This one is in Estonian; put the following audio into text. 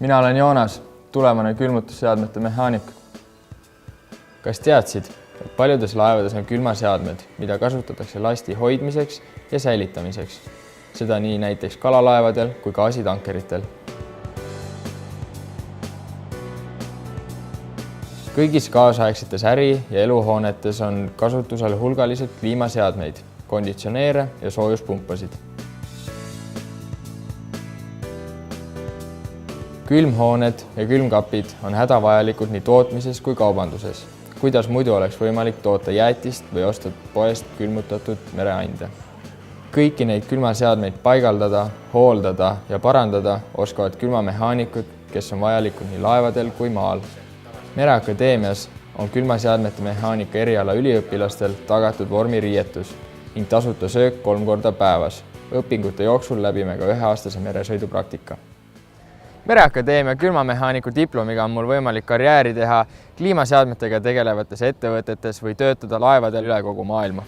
Mina olen Joonas, tulevane külmutusseadmete mehaanik. Kas teadsid, et paljudes laevades on külmaseadmed, mida kasutatakse lasti hoidmiseks ja säilitamiseks? Seda nii näiteks kalalaevadel kui gaasitankeritel. Kõigis kaasaegsetes äri- ja eluhoonetes on kasutusel hulgaliselt kliimaseadmeid, konditsioneere ja soojuspumpasid. Külmhooned ja külmkapid on hädavajalikud nii tootmises kui kaubanduses. Kuidas muidu oleks võimalik toota jäätist või osta poest külmutatud mereande? Kõiki neid külmaseadmeid paigaldada, hooldada ja parandada oskavad külmamehaanikud, kes on vajalikud nii laevadel kui maal. Mereakadeemias on külmaseadmete mehaanika eriala üliõpilastel tagatud vormiriietus ning tasuta söök 3 korda päevas. Õpingute jooksul läbime ka 1-aastase meresõidupraktika. Mereakadeemia külmamehaaniku diplomiga on mul võimalik karjääri teha kliimaseadmetega tegelevates ettevõtetes või töötada laevadel üle kogu maailma.